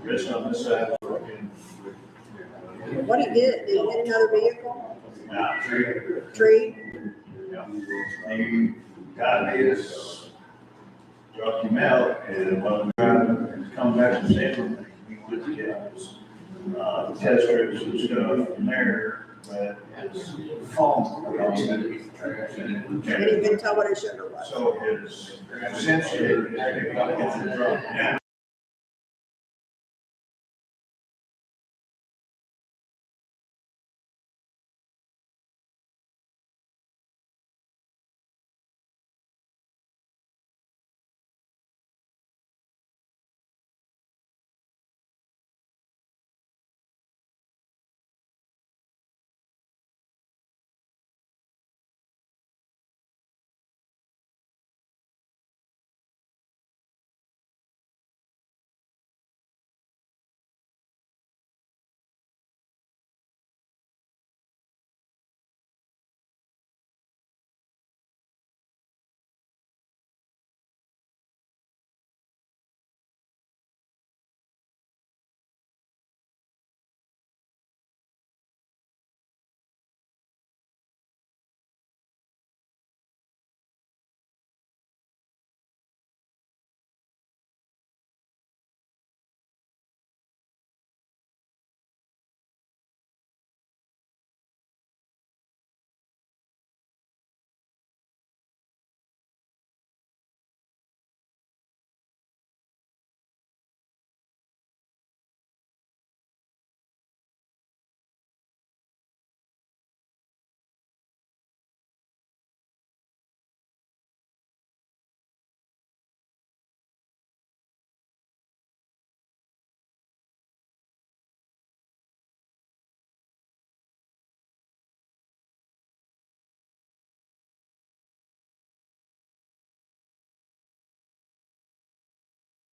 Rest on this side. What did he get? Did he get another vehicle? Nah, Tree? Yeah. He got his, dropped him out, and while we driving, and come back to Sanford, he went to get his, test strips and stuff from there, but his phone. Didn't even tell what his sugar was. So his sensor, it's dropped down.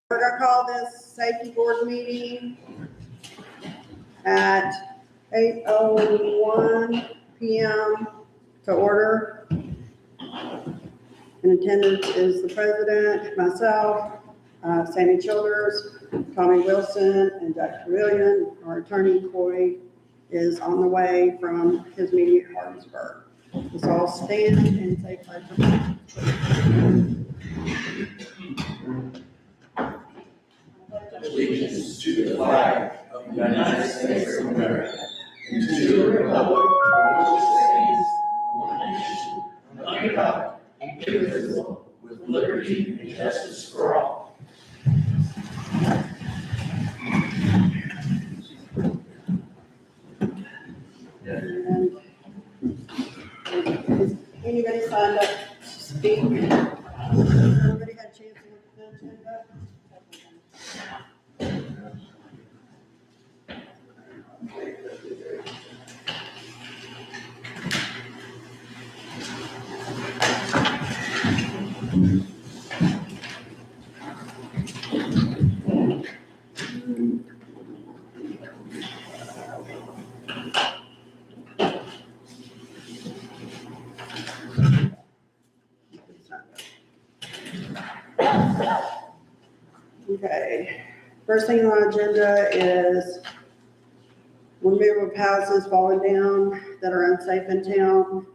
We're gonna call this safety board meeting at 8:01 PM to order. In attendance is the president, myself, Sammy Childers, Tommy Wilson, and Dr. William. Our attorney, Coy, is on the way from his meeting at Hardinsburg. Let's all stand and say pledge of allegiance to the flag of the United States of America and to the republic for which it stands, one nation, under God, indivisible, with liberty and justice for all. And has anybody signed up to speak? Everybody had a chance to look at the agenda? Okay, first thing on the agenda is removal of houses falling down that are unsafe in town.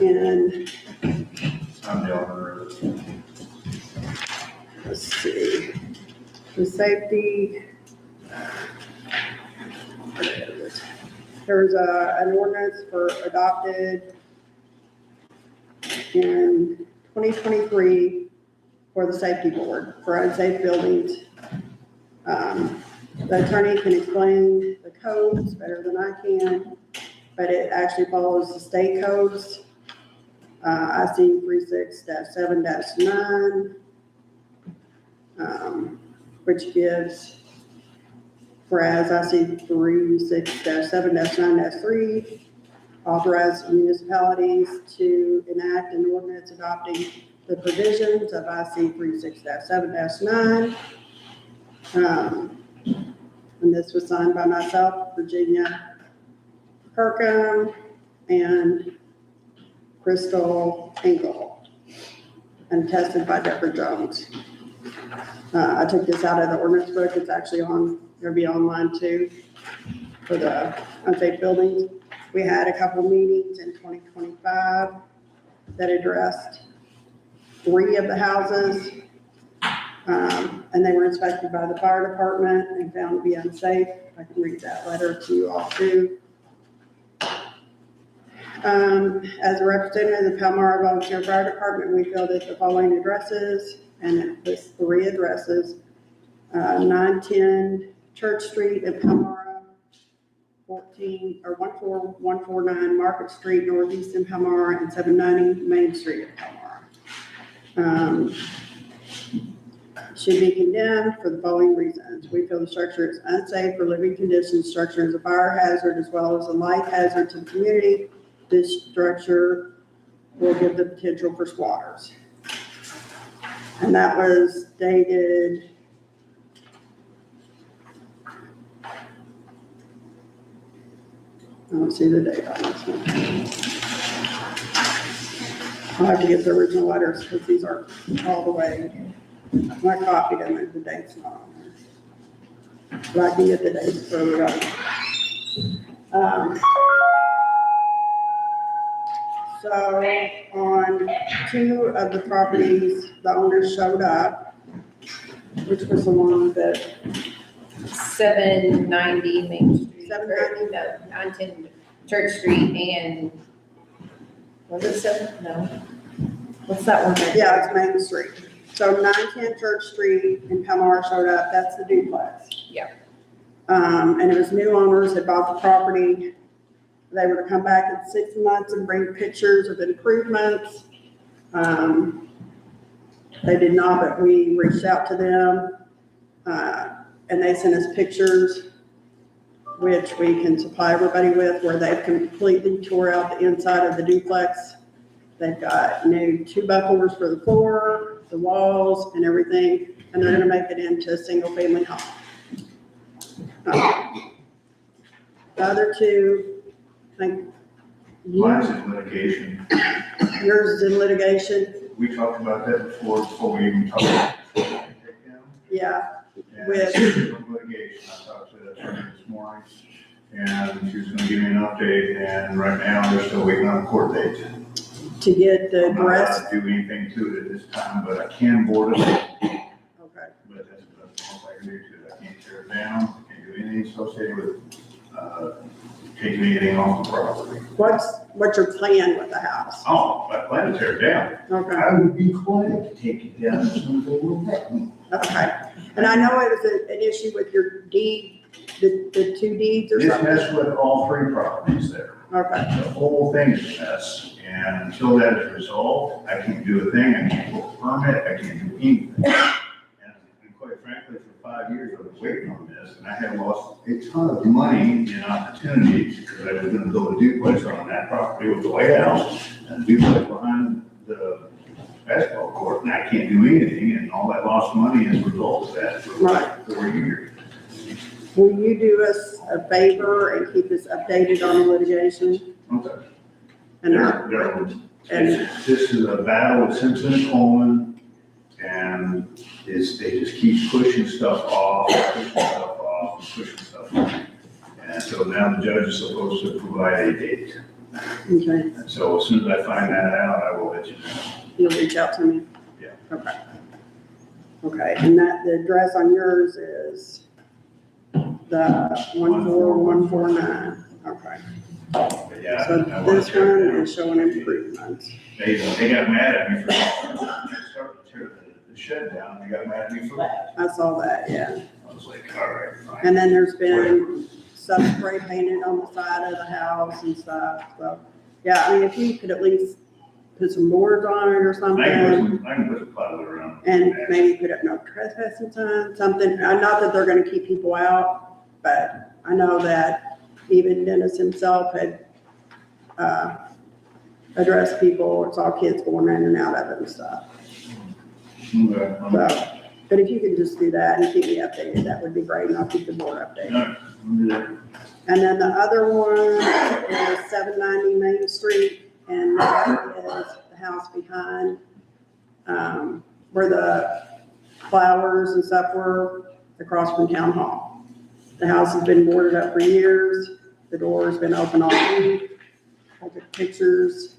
And I'm the owner. let's see, the safety. There's an ordinance for adopted in 2023 for the safety board for unsafe buildings. The attorney can explain the codes better than I can, but it actually follows the state codes. IC 36-7-9, which gives, whereas IC 36-7-9-3 authorize municipalities to enact an ordinance adopting the provisions of IC 36-7-9. And this was signed by myself, Virginia Kirkham, and Crystal Engel, and tested by Deborah Jones. I took this out of the ordinance book. It's actually it'll be online too, for the unsafe buildings. We had a couple meetings in 2025 that addressed 3 of the houses. And they were inspected by the fire department and found to be unsafe. I can read that letter to you all too. As a representative of the Palmyra Volunteer Fire Department, we feel that the following addresses, and it lists 3 addresses, 910 Church Street in Palmyra, 14149 Market Street Northeast in Palmyra, and 790 Main Street in Palmyra. Should be condemned for the following reasons. We feel the structure is unsafe for living conditions. Structure is a fire hazard as well as a life hazard to the community. This structure will give the potential for squatters. And that was dated I don't see the date on this one. I'll have to get the original letters because these aren't all the way. My copy doesn't have the dates not on there. But I can get the dates for everybody. So on 2 of the properties, the owners showed up, which was the one that 790 Main Street. 790? No, 910 Church Street and, was it 7? No. What's that one? Yeah, it's Main Street. So 910 Church Street in Palmyra showed up, that's the duplex. Yeah. And it was new owners that bought the property. They were to come back in 6 months and bring pictures of improvements. They did not, but we reached out to them, and they sent us pictures, which we can supply everybody with, where they've completely tore out the inside of the duplex. They've got new 2 bucklers for the floor, the walls, and everything, and they're gonna make it into a single-family home. The other 2, I think Mine's in litigation. yours is in litigation, We talked about that before we even talked about takedown. yeah, And With- it's in litigation, I talked to the attorney this morning, and she was gonna give me an update, and right now, they're still waiting on a court date. to get the I'm not allowed rest, to do anything to it at this time, but I can board it, okay, but that's all I can do to it. I can't tear it down, I can't do anything associated with, taking anything off the property. what's your plan with the house? Oh, I plan to tear it down. Okay, I would be glad to take it down as soon as they will let me. okay, and I know it was an issue with your deed, the 2 deeds or This something, messed with all 3 properties there. okay, The whole thing is a mess, and until that is resolved, I can't do a thing, I can't pull a permit, I can't do anything. And quite frankly, for 5 years, I was waiting on this, and I had lost a ton of money and opportunities, because I was gonna build a duplex on that property with the White House, and a duplex behind the basketball court, and I can't do anything, and all that lost money as a result of that for Right. 4 years. will you do us a favor and keep us updated on the litigation? Okay. And This is a battle with Simpson and Coleman, and they just keep pushing stuff off, pushing stuff off. And so now the judge is supposed to provide a date. okay, And so as soon as I find that out, I will let you know. you'll reach out to me? Yeah. Okay. Okay, and the address on yours is the 14149, okay. But yeah. So I wanna this tear it one down. is showing improvements. They got mad at me for, I started to tear the shed down, they got mad at me for that. I saw that, yeah. I was like, all right, fine. And then there's been some spray painted on the side of the house and stuff, so, yeah, I mean, if you could at least put some boards on it or I something, can put the plywood around. and maybe put up no trespassing sign, something, not that they're gonna keep people out, but I know that even Dennis himself had, addressed people, saw kids going in and out of it and stuff, Okay. so. But if you could just do that and keep me updated, that would be great, and I'll keep the board updated. No, we'll do that. And then the other one is 790 Main Street, and that is the house behind, where the flowers and stuff were across from town hall. The house has been boarded up for years. The door's been open all week. I took pictures.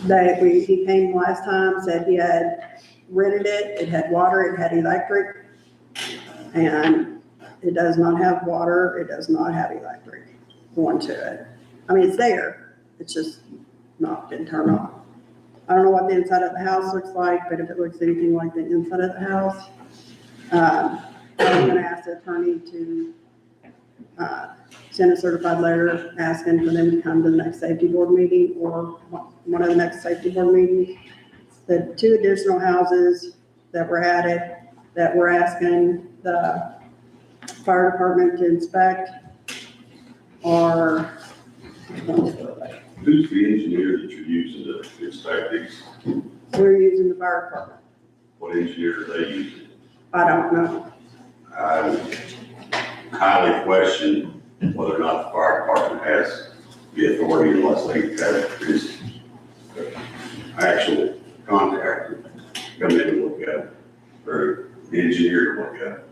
He came last time, said he had rented it. It had water, it had electric. And it does not have water. It does not have electric going to it. I mean, it's there. It's just not been turned on. I don't know what the inside of the house looks like, but if it looks anything like the inside of the house, I'm gonna ask the attorney to, send a certified letter asking for them to come to the next safety board meeting or one of the next safety board meetings. The 2 additional houses that were added, that we're asking the fire department to inspect are, Who's the engineer that you're using to inspect these? we're using the fire department. What engineer are they using? I don't know. I would highly question whether or not the fire department has the authority unless they have this actual contractor come in and look at it, or the engineer to look at it.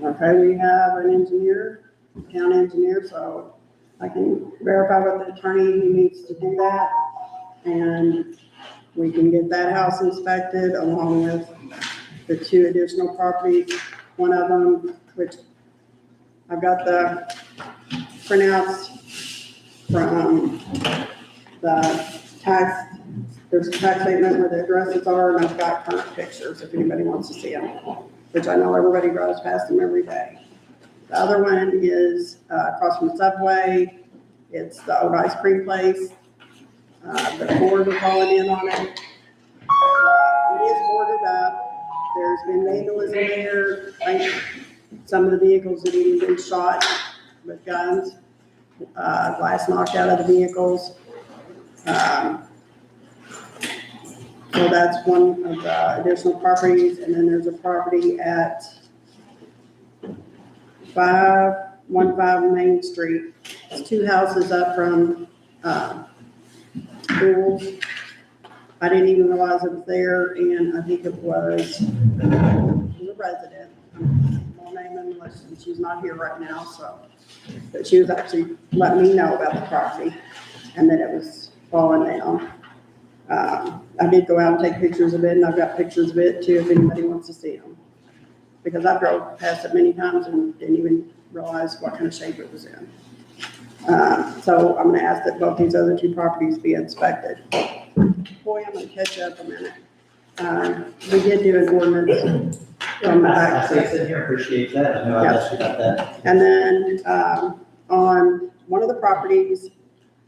Okay, we have an engineer, town engineer, so I can verify with the attorney who needs to do that. And we can get that house inspected along with the 2 additional properties. One of them, which I've got the printouts from the tax, there's a tax statement where the addresses are, and I've got current pictures if anybody wants to see them, which I know everybody drives past them every day. The other one is across from Subway. It's the old ice cream place. The Ford are calling in on it. It is boarded up. There's been vandalism there. Like, some of the vehicles have even been shot with guns. Glass knocked out of the vehicles. So that's one of the additional properties. And then there's a property at 515 Main Street. It's 2 houses up from schools. I didn't even realize it was there, and I think it was a resident. I'll name them unless she's not here right now, so. But she was actually letting me know about the property and that it was falling down. I did go out and take pictures of it, and I've got pictures of it too if anybody wants to see them. Because I drove past it many times and didn't even realize what kind of shape it was in. So I'm gonna ask that both these other 2 properties be inspected. Boy, I'm gonna catch up a minute. We did do an ordinance from the back. I sit here, appreciate that. I know I asked you about that. And then, on one of the properties,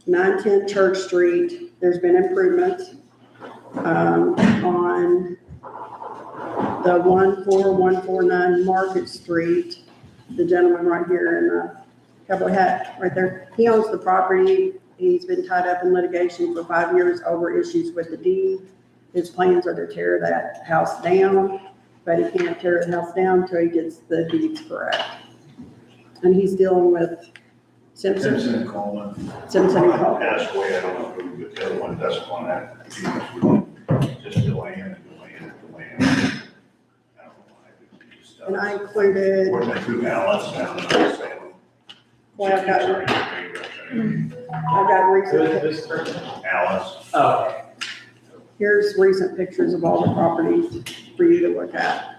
910 Church Street, there's been improvements. On the 14149 Market Street, the gentleman right here in the cowboy hat right there, he owns the property. He's been tied up in litigation for 5 years over issues with the deed. His plans are to tear that house down, but he can't tear the house down until he gets the deeds correct. And he's dealing with Simpson. Simpson and Coleman. Simpson and Coleman. Passed away, I don't know who, but the other one doesn't want that. Just delaying it. I don't know why. And I included, Where's my 2 ballots down in Salem? well, I've got recent, Alice. Oh, here's recent pictures of all the properties for you to look at.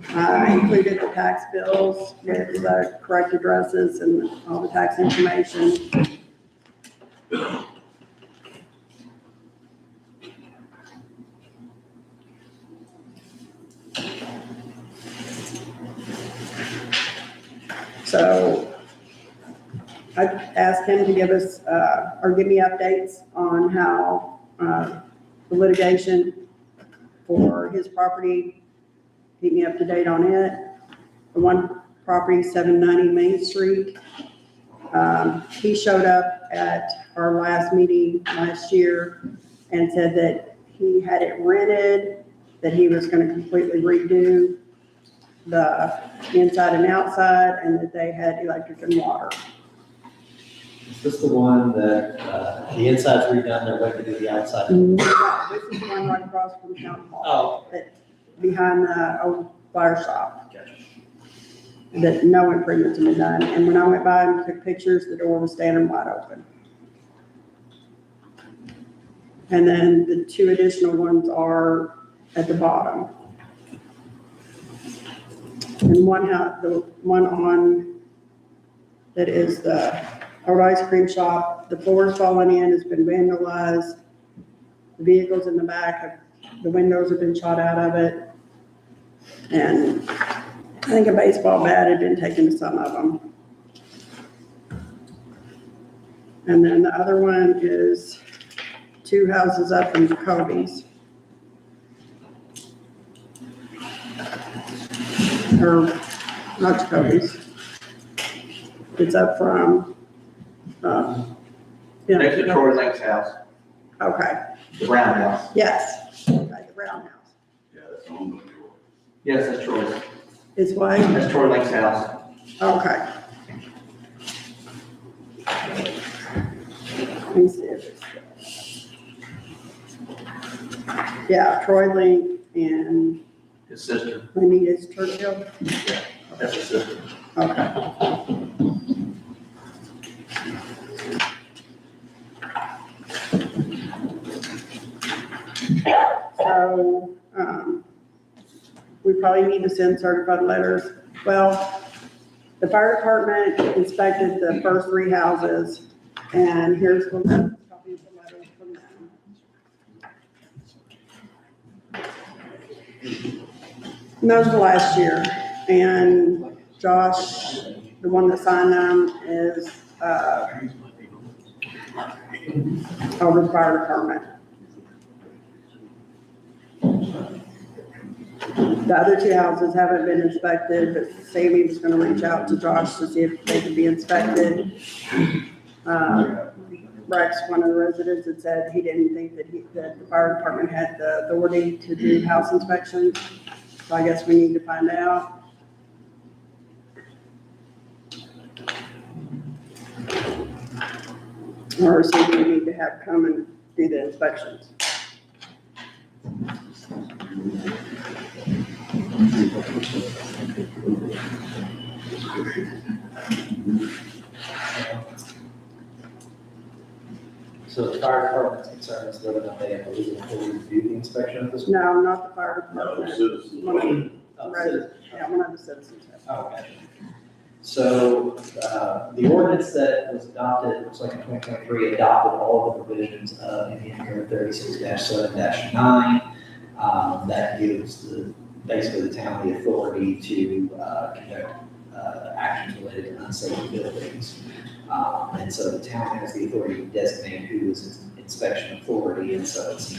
I included the tax bills with the correct addresses and all the tax information. So I asked him to give us, or give me updates on how the litigation for his property, keep me up to date on it. The one property, 790 Main Street. He showed up at our last meeting last year and said that he had it rented, that he was going to completely redo the inside and outside, and that they had electric and water. Is this the one that, the inside's redone, they're waiting to do the outside? This is the one right across from Town Hall, Oh, behind the old fire shop, gotcha. that no improvements have been done. And when I went by and took pictures, the door was standing wide open. And then the two additional ones are at the bottom. And the one on, that is the old ice cream shop, the floor's fallen in, it's been vandalized. The vehicles in the back, the windows have been shot out of it. And I think a baseball bat had been taken to some of them. And then the other one is 2 houses up in Jacoby's. Or, not Jacoby's. It's up from, Next to Troy Lake's house, okay, the brown house. yes, okay, the brown house. Yeah, that's on the floor. Yes, that's Troy's. It's what? That's Troy Lake's house. Okay. Let me see if it's. Yeah, Troy Link and His sister. Anita's Churchill. That's his sister. Okay. So, we probably need to send certified letters. Well, the fire department inspected the first 3 houses, and here's the letter, copy of the letters from them. And those were last year, and Josh, the one that signed them, is, over the fire department. The other 2 houses haven't been inspected, but Sammy was gonna reach out to Josh to see if they could be inspected. Rex, one of the residents, had said he didn't think that the fire department had the authority to do house inspections. So I guess we need to find out. Or see, we need to have come and do the inspections. So the fire department's concern is whether or not they have the legal authority to do the inspection at this point? No, not the fire No, department. citizens. One of the Oh, residents, yeah, one of the citizens. Oh, gotcha. So, the ordinance that was adopted, looks like in 2023, adopted all the provisions of Indiana Code 36-7-9. That gives basically the town the authority to conduct actions related to unsafe buildings. And so the town has the authority to designate who is its inspection authority, and so it's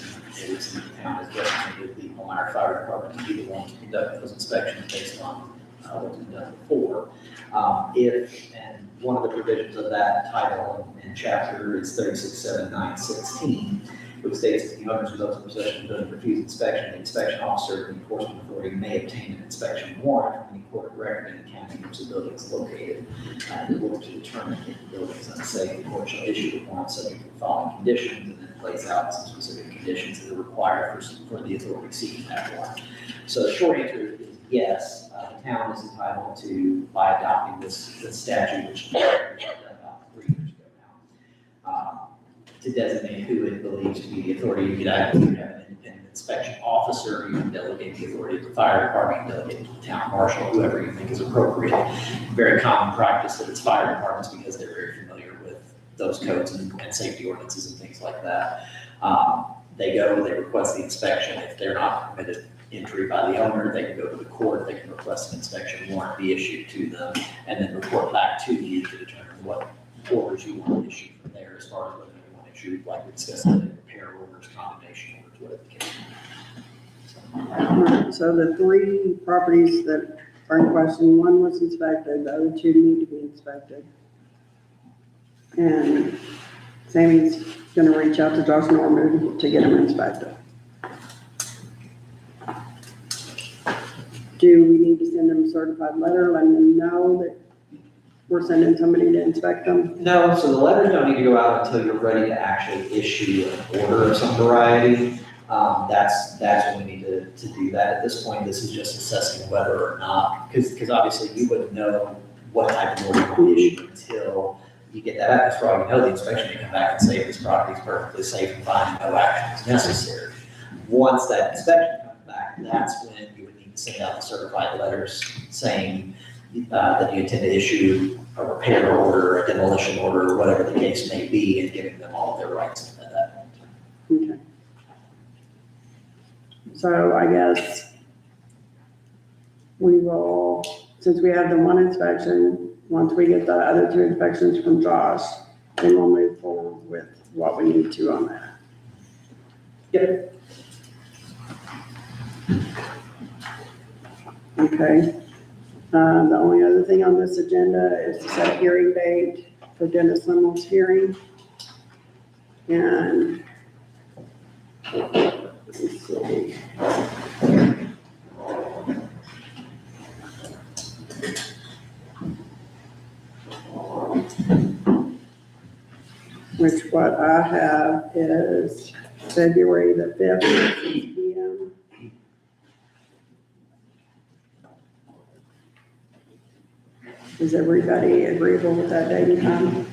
the town has designated the Palmyra Fire Department to be the one to conduct those inspections based on what's been done before. And one of the provisions of that title and chapter is 36-7-9-16, which states that the owners of those in possession of the building refuse inspection, the inspection officer and the enforcement authority may obtain an inspection warrant from any court of record in the county in which the building is located. In order to determine if the building is unsafe, the court shall issue the warrant subject to the following conditions, and then it lays out some specific conditions that are required for the authority seeking that warrant. So the short answer is yes, the town is entitled to, by adopting this statute, which was done about 3 years ago now, to designate who it believes to be the authority. You could either have an independent inspection officer, you can delegate the authority to the fire department, delegate it to the town marshal, whoever you think is appropriate. Very common practice that it's fire departments because they're very familiar with those codes and safety ordinances and things like that. They go, they request the inspection. If they're not permitted entry by the owner, they can go to the court, they can request an inspection warrant be issued to them, and then report back to you to determine what orders you want to issue from there as far as whether you want to issue, like we discussed, repair orders, condemnation orders, whatever the case may be. So the 3 properties that are in question, one was inspected, the other 2 need to be inspected. And Sammy's gonna reach out to Josh Norman to get them inspected. Do we need to send them a certified letter letting them know that we're sending somebody to inspect them? No, so the letters don't need to go out until you're ready to actually issue an order of some variety. That's when we need to do that. At this point, this is just assessing whether or not, because obviously you wouldn't know what type of order you want to issue until you get that out. Because for all you know, the inspection may come back and say this property is perfectly safe and fine, no action is necessary. Once that inspection comes back, that's when you would need to send out the certified letters saying that you intend to issue a repair order, a demolition order, whatever the case may be, and giving them all of their rights at that point. Okay. So I guess we will, since we have the one inspection, once we get the other two inspections from Josh, then we'll move forward with what we need to on that. Yep. Okay. The only other thing on this agenda is to set a hearing date for Dennis Limmel's hearing. And let's see. Which what I have is February the 5th at 6 p.m. Is everybody agreeable with that date and time?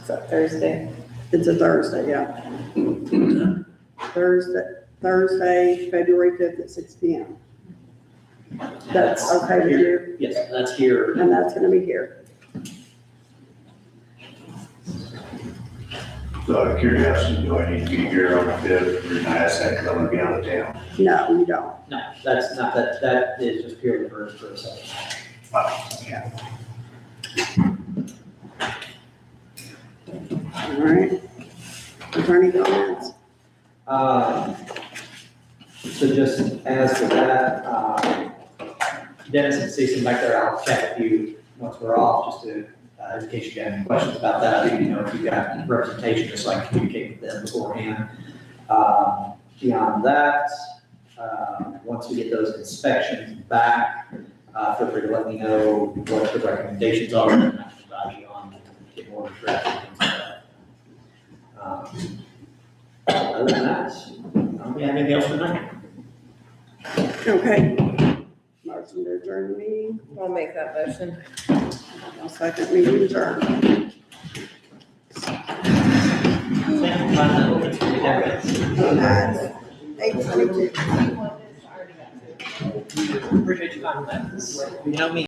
Is that Thursday? It's a Thursday, yeah. Thursday, February 5th at 6 p.m. That's okay with you? Yes, that's here. And that's gonna be here. So out of curiosity, do I need to be here on the fifth, or can I ask that because I'm gonna be out of town? No, you don't. No, that's not, that is just purely for a second. Yeah. All right. Attorney comments? So just as to that, Dennis and Cecil back there, I'll check with you once we're off, just to, in case you got any questions about that, if you've got representation, just like communicate with them beforehand. Beyond that, once we get those inspections back, feel free to let me know what the recommendations are, and I can advise you on get more draft and things like that. Other than that, I don't have anything else tonight. Okay. Motion to adjourn the meeting. I'll make that motion. I'll second meeting adjourned. At 8:22. Appreciate your time. You know me.